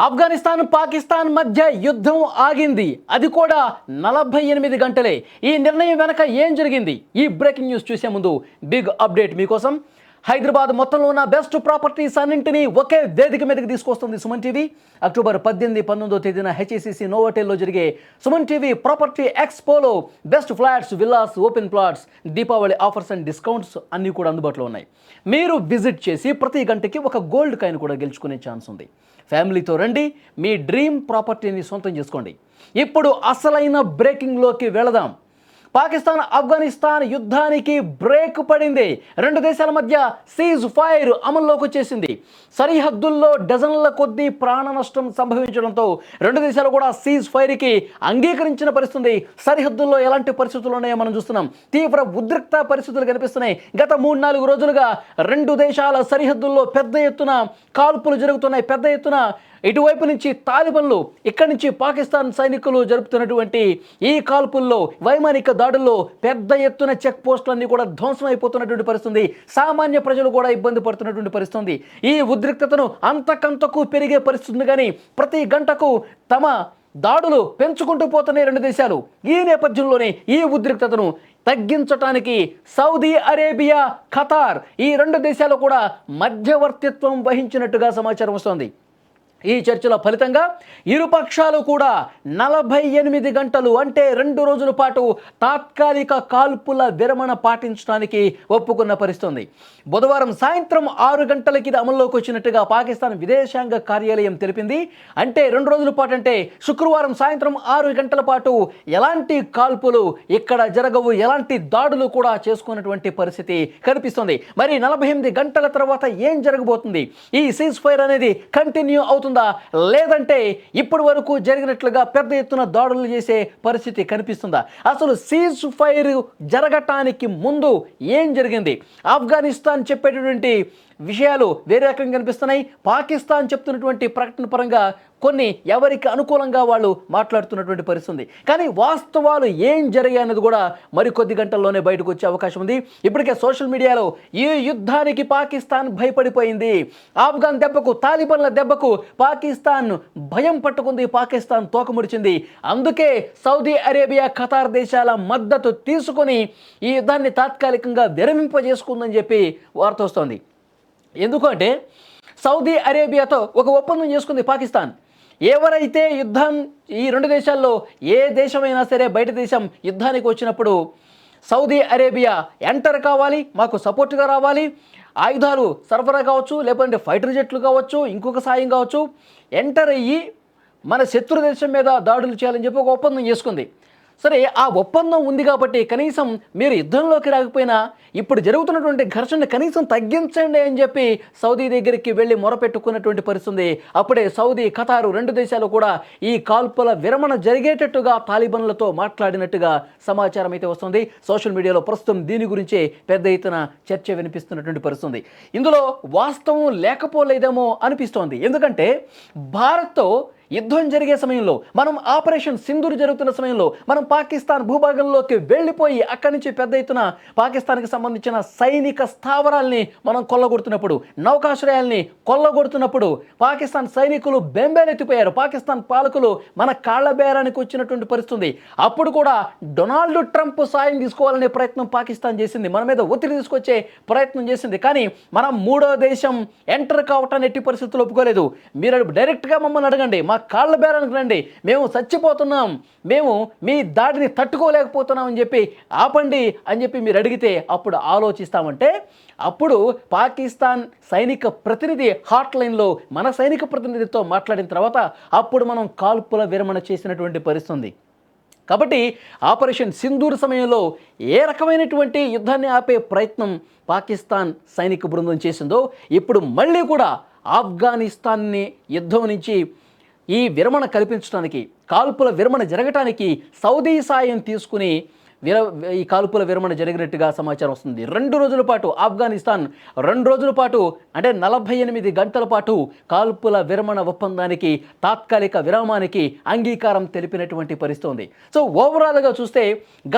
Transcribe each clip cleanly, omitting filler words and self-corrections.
ఆఫ్ఘనిస్తాన్ పాకిస్తాన్ మధ్య యుద్ధం ఆగింది. అది కూడా 48 గంటలే. ఈ నిర్ణయం వెనక ఏం జరిగింది? ఈ బ్రేకింగ్ న్యూస్ చూసే ముందు బిగ్ అప్డేట్ మీకోసం. హైదరాబాద్ మొత్తంలో ఉన్న బెస్ట్ ప్రాపర్టీస్ అన్నింటినీ ఒకే వేదిక మీదకి తీసుకొస్తుంది సుమన్ టీవీ. అక్టోబర్ 18, 19వ తేదీన హెచ్ఈసిసి నోవోటెల్లో జరిగే సుమన్ టీవీ ప్రాపర్టీ ఎక్స్పోలో best flats, villas, open plots, Deepavali offers and discounts అన్నీ కూడా అందుబాటులో ఉన్నాయి. మీరు విజిట్ చేసి ప్రతి గంటకి ఒక గోల్డ్ కాయిన్ కూడా గెలుచుకునే ఛాన్స్ ఉంది. ఫ్యామిలీతో రండి, మీ డ్రీమ్ ప్రాపర్టీని సొంతం చేసుకోండి. ఇప్పుడు అసలైన బ్రేకింగ్లోకి వెళదాం. పాకిస్తాన్ ఆఫ్ఘనిస్తాన్ యుద్ధానికి బ్రేక్ పడింది. రెండు దేశాల మధ్య సీజ్ ఫైర్ అమల్లోకి వచ్చేసింది. సరిహద్దుల్లో డజన్ల కొద్దీ ప్రాణ నష్టం సంభవించడంతో రెండు దేశాలు కూడా సీజ్ ఫైర్కి అంగీకరించిన పరిస్థితి. సరిహద్దుల్లో ఎలాంటి పరిస్థితులు ఉన్నాయో మనం చూస్తున్నాం. తీవ్ర ఉద్రిక్త పరిస్థితులు కనిపిస్తున్నాయి. గత 3-4 రోజులుగా రెండు దేశాల సరిహద్దుల్లో పెద్ద ఎత్తున కాల్పులు జరుగుతున్నాయి. పెద్ద ఎత్తున ఇటువైపు నుంచి తాలిబన్లు, ఇక్కడి నుంచి పాకిస్తాన్ సైనికులు జరుపుతున్నటువంటి ఈ కాల్పుల్లో, వైమానిక దాడుల్లో పెద్ద ఎత్తున చెక్ పోస్టులన్నీ కూడా ధ్వంసం అయిపోతున్నటువంటి పరిస్థితి. సామాన్య ప్రజలు కూడా ఇబ్బంది పడుతున్నటువంటి పరిస్థితి. ఈ ఉద్రిక్తతను అంతకంతకు పెరిగే పరిస్థితి. కానీ ప్రతి గంటకు తమ దాడులు పెంచుకుంటూ పోతున్నాయి రెండు దేశాలు. ఈ నేపథ్యంలోనే ఈ ఉద్రిక్తతను తగ్గించడానికి సౌదీ అరేబియా, ఖతార్ ఈ రెండు దేశాలు కూడా మధ్యవర్తిత్వం వహించినట్టుగా సమాచారం వస్తోంది. ఈ చర్చల ఫలితంగా ఇరుపక్షాలు కూడా 48 గంటలు అంటే 2 రోజుల పాటు తాత్కాలిక కాల్పుల విరమణ పాటించడానికి ఒప్పుకున్న పరిస్థితి. బుధవారం సాయంత్రం 6 గంటలకి ఇది అమల్లోకి వచ్చినట్టుగా పాకిస్తాన్ విదేశాంగ కార్యాలయం తెలిపింది. అంటే 2 రోజుల పాటు అంటే శుక్రవారం సాయంత్రం 6 గంటల పాటు ఎలాంటి కాల్పులు ఇక్కడ జరగవు, ఎలాంటి దాడులు కూడా చేసుకున్నటువంటి పరిస్థితి కనిపిస్తుంది. మరి 48 గంటల తర్వాత ఏం జరగబోతుంది? ఈ సీజ్ ఫైర్ అనేది కంటిన్యూ అవుతుంది లేదంటే ఇప్పటి వరకు జరిగినట్లుగా పెద్ద ఎత్తున దాడులు చేసే పరిస్థితి కనిపిస్తుందా? అసలు సీజ్ ఫైర్ జరగటానికి ముందు ఏం జరిగింది? ఆఫ్ఘనిస్తాన్ చెప్పేటటువంటి విషయాలు వేరే రకంగా కనిపిస్తున్నాయి. పాకిస్తాన్ చెప్తున్నటువంటి ప్రకటన పరంగా కొన్ని ఎవరికి అనుకూలంగా వాళ్ళు మాట్లాడుతున్నటువంటి పరిస్థితి. కానీ వాస్తవాలు ఏం జరిగాయన్నది కూడా మరికొద్ది గంటల్లోనే బయటకు వచ్చే అవకాశం ఉంది. ఇప్పటికే సోషల్ మీడియాలో ఈ యుద్ధానికి పాకిస్తాన్ భయపడిపోయింది, ఆఫ్ఘన్ దెబ్బకు, తాలిబన్ల దెబ్బకు పాకిస్తాన్ భయం పట్టుకుంది, పాకిస్తాన్ తోకముడిచింది. అందుకే సౌదీ అరేబియా, ఖతార్ దేశాల మద్దతు తీసుకొని ఈ యుద్ధాన్ని తాత్కాలికంగా విరమింపజేసుకుందని చెప్పి వార్త వస్తోంది. ఎందుకంటే సౌదీ అరేబియాతో ఒక ఒప్పందం చేసుకుంది పాకిస్తాన్. ఎవరైతే యుద్ధం, ఈ రెండు దేశాల్లో ఏ దేశమైనా సరే బయట దేశం యుద్ధానికి వచ్చినప్పుడు సౌదీ అరేబియా ఎంటర్ కావాలి, మాకు సపోర్ట్గా రావాలి, ఆయుధాలు సరఫరా కావచ్చు, లేకపోతే ఫైటర్ జెట్లు కావచ్చు, ఇంకొక సాయం కావచ్చు, ఎంటర్ అయ్యి మన శత్రు దేశం మీద దాడులు చేయాలని చెప్పి ఒక ఒప్పందం చేసుకుంది. సరే, ఆ ఒప్పందం ఉంది కాబట్టి కనీసం మీరు యుద్ధంలోకి రాకపోయినా ఇప్పుడు జరుగుతున్నటువంటి ఘర్షణ కనీసం తగ్గించండి అని చెప్పి సౌదీ దగ్గరికి వెళ్ళి మొరపెట్టుకున్నటువంటి పరిస్థితి. అప్పుడే సౌదీ, ఖతారు రెండు దేశాలు కూడా ఈ కాల్పుల విరమణ జరిగేటట్టుగా తాలిబన్లతో మాట్లాడినట్టుగా సమాచారం అయితే వస్తుంది. సోషల్ మీడియాలో ప్రస్తుతం దీని గురించే పెద్ద ఎత్తున చర్చ వినిపిస్తున్నటువంటి పరిస్థితి. ఇందులో వాస్తవం లేకపోలేదేమో అనిపిస్తోంది. ఎందుకంటే భారత్తో యుద్ధం జరిగే సమయంలో, మనం ఆపరేషన్ సింధూర్ జరుగుతున్న సమయంలో మనం పాకిస్తాన్ భూభాగంలోకి వెళ్ళిపోయి అక్కడి నుంచి పెద్ద ఎత్తున పాకిస్తాన్కి సంబంధించిన సైనిక స్థావరాల్ని మనం కొల్లగొడుతున్నప్పుడు, నౌకాశ్రయాల్ని కొల్లగొడుతున్నప్పుడు పాకిస్తాన్ సైనికులు బెంబేలెత్తిపోయారు. పాకిస్తాన్ పాలకులు మన కాళ్ల బేరానికి వచ్చినటువంటి పరిస్థితి. అప్పుడు కూడా డొనాల్డ్ ట్రంప్ సాయం తీసుకోవాలనే ప్రయత్నం పాకిస్తాన్ చేసింది, మన మీద ఒత్తిడి తీసుకొచ్చే ప్రయత్నం చేసింది. కానీ మనం మూడో దేశం ఎంటర్ కావటాన్ని ఎట్టి పరిస్థితుల్లో ఒప్పుకోలేదు. మీరు డైరెక్ట్గా మమ్మల్ని అడగండి, మా కాళ్ళ బేరానికి రండి, మేము చచ్చిపోతున్నాం, మేము మీ దాడిని తట్టుకోలేకపోతున్నాం అని చెప్పి ఆపండి అని చెప్పి మీరు అడిగితే అప్పుడు ఆలోచిస్తామంటే, అప్పుడు పాకిస్తాన్ సైనిక ప్రతినిధి హాట్లైన్లో మన సైనిక ప్రతినిధితో మాట్లాడిన తర్వాత అప్పుడు మనం కాల్పుల విరమణ చేసినటువంటి పరిస్థితి. కాబట్టి ఆపరేషన్ సింధూర్ సమయంలో ఏ రకమైనటువంటి యుద్ధాన్ని ఆపే ప్రయత్నం పాకిస్తాన్ సైనిక బృందం చేసిందో ఇప్పుడు మళ్ళీ కూడా ఆఫ్ఘనిస్తాన్ని యుద్ధం నుంచి ఈ విరమణ కల్పించడానికి, కాల్పుల విరమణ జరగటానికి సౌదీ సాయం తీసుకుని ఈ కాల్పుల విరమణ జరిగినట్టుగా సమాచారం వస్తుంది. 2 రోజుల పాటు ఆఫ్ఘనిస్తాన్ 2 రోజుల పాటు అంటే 48 గంటల పాటు కాల్పుల విరమణ ఒప్పందానికి తాత్కాలిక విరామానికి అంగీకారం తెలిపినటువంటి పరిస్థితి ఉంది. సో ఓవరాల్గా చూస్తే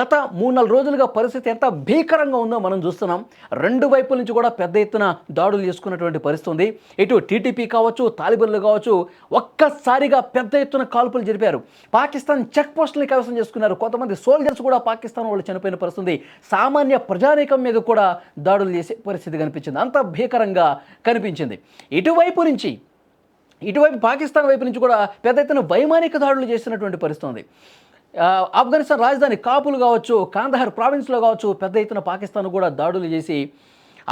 గత 3-4 రోజులుగా పరిస్థితి ఎంత భీకరంగా ఉందో మనం చూస్తున్నాం. 2 వైపుల నుంచి కూడా పెద్ద ఎత్తున దాడులు చేసుకున్నటువంటి పరిస్థితి ఉంది. ఇటు టీటీపీ కావచ్చు, తాలిబన్లు కావచ్చు, ఒక్కసారిగా పెద్ద ఎత్తున కాల్పులు జరిపారు. పాకిస్తాన్ చెక్ పోస్టులను కైవసం చేసుకున్నారు. కొంతమంది సోల్జర్స్ కూడా పాకిస్తాన్ వాళ్ళు చనిపోయిన పరిస్థితి, సామాన్య ప్రజానీకం మీద కూడా దాడులు చేసే పరిస్థితి కనిపించింది. అంత భీకరంగా కనిపించింది. ఇటువైపు పాకిస్తాన్ వైపు నుంచి కూడా పెద్ద ఎత్తున వైమానిక దాడులు చేసినటువంటి పరిస్థితి ఉంది. ఆఫ్ఘనిస్తాన్ రాజధాని కాబూల్ కావచ్చు, కాందహార్ ప్రావిన్స్లో కావచ్చు, పెద్ద ఎత్తున పాకిస్తాన్ కూడా దాడులు చేసి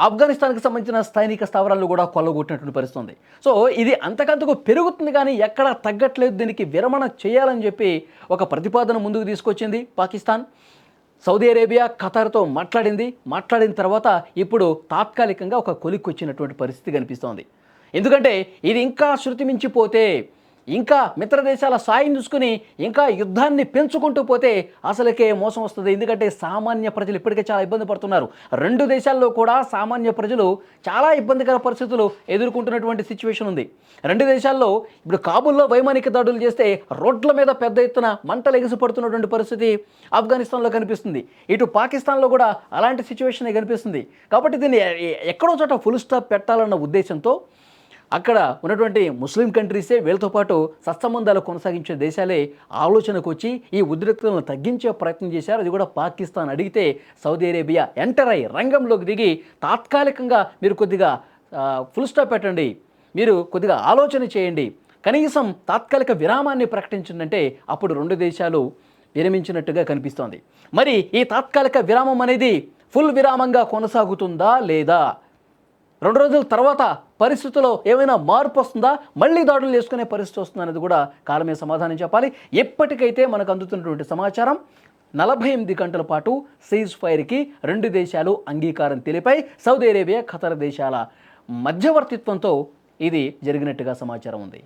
ఆఫ్ఘనిస్తాన్కి సంబంధించిన సైనిక స్థావరాలు కూడా కొల్లగొట్టినటువంటి పరిస్థితి ఉంది. సో ఇది అంతకంతకు పెరుగుతుంది కానీ ఎక్కడా తగ్గట్లేదు. దీనికి విరమణ చేయాలని చెప్పి ఒక ప్రతిపాదన ముందుకు తీసుకొచ్చింది పాకిస్తాన్. సౌదీ అరేబియా, ఖతార్తో మాట్లాడిన తర్వాత ఇప్పుడు తాత్కాలికంగా ఒక కొలిక్కొచ్చినటువంటి పరిస్థితి కనిపిస్తోంది. ఎందుకంటే ఇది ఇంకా శృతి మించిపోతే, ఇంకా మిత్ర దేశాల సాయం చూసుకుని ఇంకా యుద్ధాన్ని పెంచుకుంటూ పోతే అసలుకే మోసం వస్తుంది. ఎందుకంటే సామాన్య ప్రజలు ఇప్పటికే చాలా ఇబ్బంది పడుతున్నారు. 2 దేశాల్లో కూడా సామాన్య ప్రజలు చాలా ఇబ్బందికర పరిస్థితులు ఎదుర్కొంటున్నటువంటి సిచ్యువేషన్ ఉంది. 2 దేశాల్లో ఇప్పుడు కాబూల్లో వైమానిక దాడులు చేస్తే రోడ్ల మీద పెద్ద ఎత్తున మంటలు ఎగిసిపడుతున్నటువంటి పరిస్థితి ఆఫ్ఘనిస్తాన్లో కనిపిస్తుంది. ఇటు పాకిస్తాన్లో కూడా అలాంటి సిచ్యువేషన్ కనిపిస్తుంది. కాబట్టి దీన్ని ఎక్కడో చోట ఫుల్ స్టాప్ పెట్టాలన్న ఉద్దేశంతో అక్కడ ఉన్నటువంటి ముస్లిం కంట్రీసే వీళ్ళతో పాటు సత్సంబంధాలు కొనసాగించే దేశాలే ఆలోచనకు వచ్చి ఈ ఉద్రిక్తతలను తగ్గించే ప్రయత్నం చేశారు. అది కూడా పాకిస్తాన్ అడిగితే సౌదీ అరేబియా ఎంటర్ అయ్యి రంగంలోకి దిగి తాత్కాలికంగా మీరు కొద్దిగా ఫుల్ స్టాప్ పెట్టండి, మీరు కొద్దిగా ఆలోచన చేయండి, కనీసం తాత్కాలిక విరామాన్ని ప్రకటించిందంటే అప్పుడు 2 దేశాలు విరమించినట్టుగా కనిపిస్తోంది. మరి ఈ తాత్కాలిక విరామం అనేది ఫుల్ విరామంగా కొనసాగుతుందా లేదా? 2 రోజుల తర్వాత పరిస్థితుల్లో ఏమైనా మార్పు వస్తుందా? మళ్ళీ దాడులు చేసుకునే పరిస్థితి వస్తుందా అనేది కూడా కాలమే సమాధానం చెప్పాలి. ఎప్పటికైతే మనకు అందుతున్నటువంటి సమాచారం 48 గంటల పాటు సీజ్ ఫైర్కి 2 దేశాలు అంగీకారం తెలిపాయి. సౌదీ అరేబియా, ఖతార్ దేశాల మధ్యవర్తిత్వంతో ఇది జరిగినట్టుగా సమాచారం ఉంది.